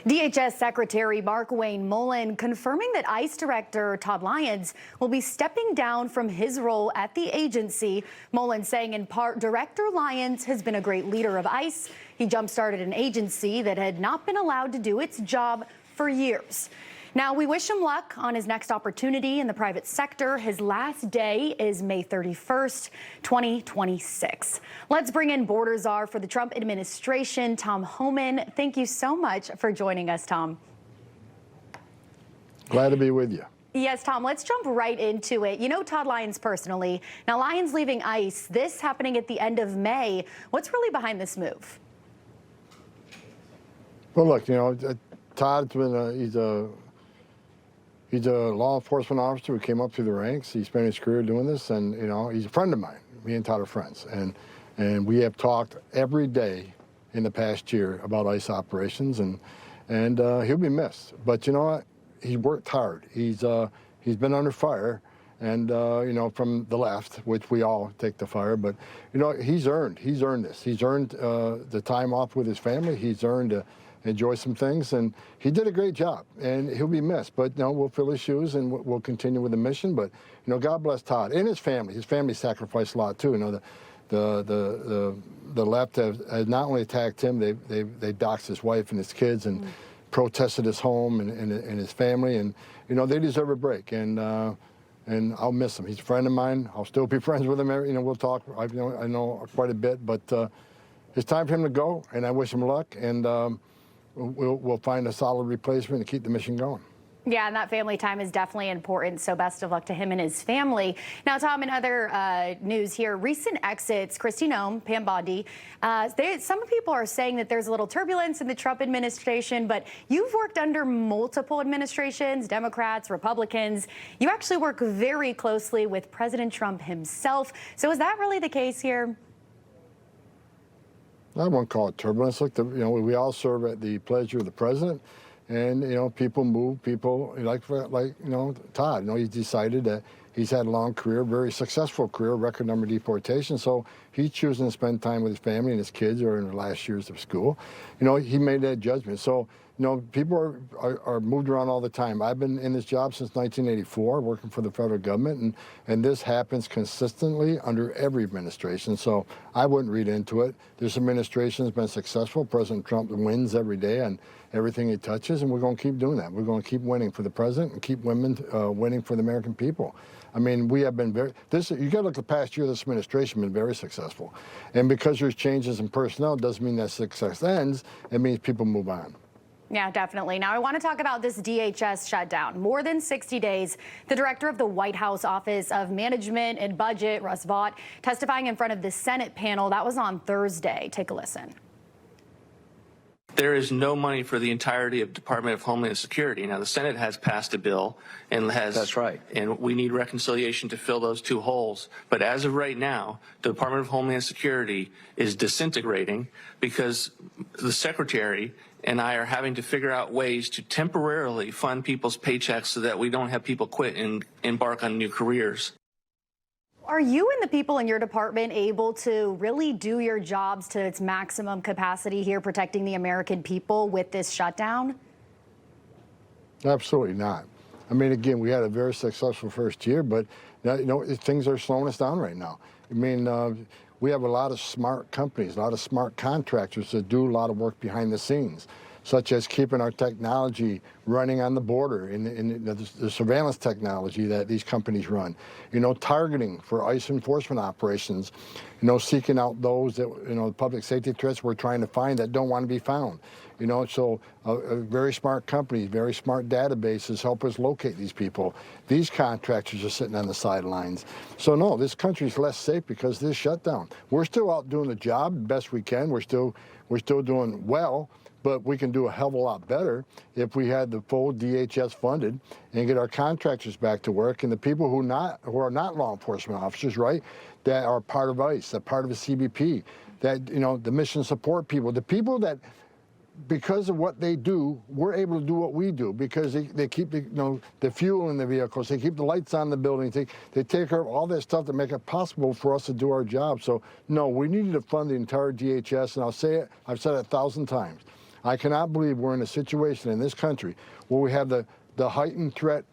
DHS Secretary Mark-Wayne Mullen confirming that ICE Director Todd Lyons will be stepping down from his role at the agency. Mullen saying in part, Director Lyons has been a great leader of ICE. He jump-started an agency that had not been allowed to do its job for years. Now, we wish him luck on his next opportunity in the private sector. His last day is May 31st, 2026. Let's bring in border czar for the Trump administration, Tom Homan. Thank you so much for joining us, Tom. Glad to be with you. Yes, Tom, let's jump right into it. You know Todd Lyons personally. Now, Lyons leaving ICE, this happening at the end of May. What's really behind this move? Well, look, Todd's been he's a law enforcement officer who came up through the ranks. He spent his career doing this, and he's a friend of mine. Me and Todd are friends, and we have talked every day in the past year about ICE operations, and he'll be missed. But you know what? He worked hard. He's been under fire, and from the left, which we all take the fire. But he's earned this. He's earned the time off with his family. He's earned enjoy some things, and he did a great job, and he'll be missed. But we'll fill his shoes, and we'll continue with the mission. But God bless Todd and his family. His family sacrificed a lot too. The left has not only attacked him, they doxed his wife and his kids and protested his home and his family, and they deserve a break. And I'll miss him. He's a friend of mine. I'll still be friends with him. We'll talk. I know quite a bit, but it's time for him to go, and I wish him luck. And we'll find a solid replacement to keep the mission going. Yeah, and that family time is definitely important, so best of luck to him and his family. Now, Tom, in other news here, recent exits, Kristi Noem, Pam Bondi, some people are saying that there's a little turbulence in the Trump administration, but you've worked under multiple administrations, Democrats, Republicans. You actually work very closely with President Trump himself. So is that really the case here? I won't call it turbulence. Look, we all serve at the pleasure of the president, and people move. People like Todd. He's decided that he's had a long career, very successful career, record number of deportations. So he's choosing to spend time with his family and his kids are in their last years of school. He made that judgment. So people are moved around all the time. I've been in this job since 1984, working for the federal government, and this happens consistently under every administration, so I wouldn't read into it. This administration has been successful. President Trump wins every day on everything he touches, and we're going to keep doing that. We're going to keep winning for the president and keep winning for the American people. I mean, we have been you got to look at the past year, this administration has been very successful. And because there's changes in personnel, doesn't mean that success ends. It means people move on. Yeah, definitely. Now, I want to talk about this DHS shutdown. More than 60 days, the director of the White House Office of Management and Budget, Russ Vought, testifying in front of the Senate panel. That was on Thursday. Take a listen. There is no money for the entirety of Department of Homeland Security. Now, the Senate has passed a bill and has... That's right. And we need reconciliation to fill those two holes. But as of right now, the Department of Homeland Security is disintegrating because the Secretary and I are having to figure out ways to temporarily fund people's paychecks so that we don't have people quit and embark on new careers. Are you and the people in your department able to really do your jobs to its maximum capacity here, protecting the American people with this shutdown? Absolutely not. I mean, again, we had a very successful first year, but things are slowing us down right now. I mean, we have a lot of smart companies, a lot of smart contractors that do a lot of work behind the scenes, such as keeping our technology running on the border, in the surveillance technology that these companies run, targeting for ICE enforcement operations, seeking out those that, public safety threats we're trying to find that don't want to be found. So very smart companies, very smart databases help us locate these people. These contractors are sitting on the sidelines. So no, this country's less safe because of this shutdown. We're still out doing the job the best we can. We're still doing well. But we can do a hell of a lot better if we had the full DHS funded and get our contractors back to work, and the people who are not law enforcement officers, right, that are part of ICE, that part of the CBP, that the mission support people, the people that, because of what they do, we're able to do what we do because they keep the fuel in the vehicles, they keep the lights on in the buildings, they take care of all that stuff to make it possible for us to do our job. So no, we needed to fund the entire DHS, and I'll say it, I've said it 1,000 times. I cannot believe we're in a situation in this country where we have the heightened threat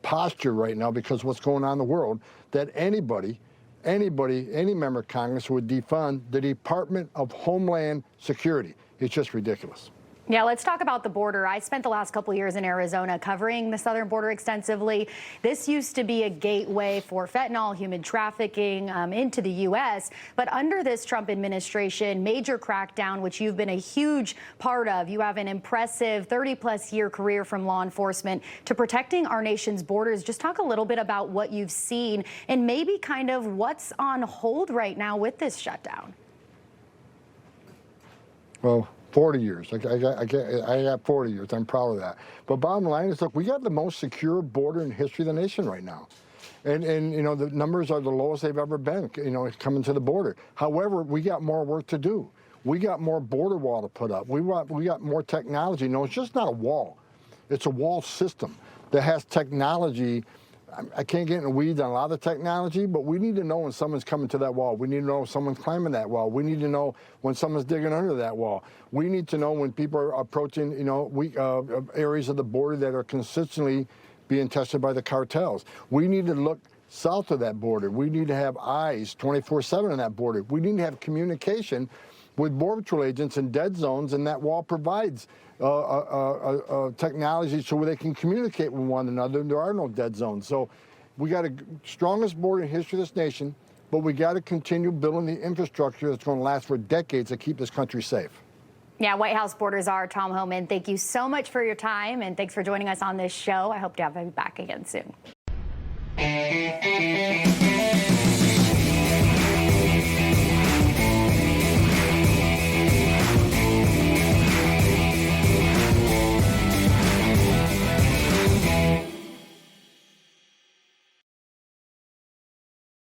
posture right now because of what's going on in the world, that any member of Congress would defund the Department of Homeland Security. It's just ridiculous. Yeah, let's talk about the border. I spent the last couple of years in Arizona covering the southern border extensively. This used to be a gateway for fentanyl, human trafficking into the U.S. But under this Trump administration, major crackdown, which you've been a huge part of. You have an impressive 30-plus year career from law enforcement to protecting our nation's borders. Just talk a little bit about what you've seen and maybe kind of what's on hold right now with this shutdown. Well, 40 years. I got 40 years. I'm proud of that. But bottom line is, look, we got the most secure border in the history of the nation right now. And you know, the numbers are the lowest they've ever been, you know, coming to the border. However, we got more work to do. We got more border wall to put up. We got more technology. No, it's just not a wall. It's a wall system that has technology. I can't get in the weeds on a lot of the technology, but we need to know when someone's coming to that wall. We need to know if someone's climbing that wall. We need to know when someone's digging under that wall. We need to know when people are approaching, you know, areas of the border that are consistently being tested by the cartels. We need to look south of that border. We need to have eyes 24/7 on that border. We need to have communication with Border Patrol agents in dead zones, and that wall provides technology so they can communicate with one another. There are no dead zones. So we got the strongest border in history of this nation, but we got to continue building the infrastructure that's going to last for decades to keep this country safe. Yeah, White House border czar Tom Homan, thank you so much for your time, and thanks for joining us on this show. I hope to have you back again soon.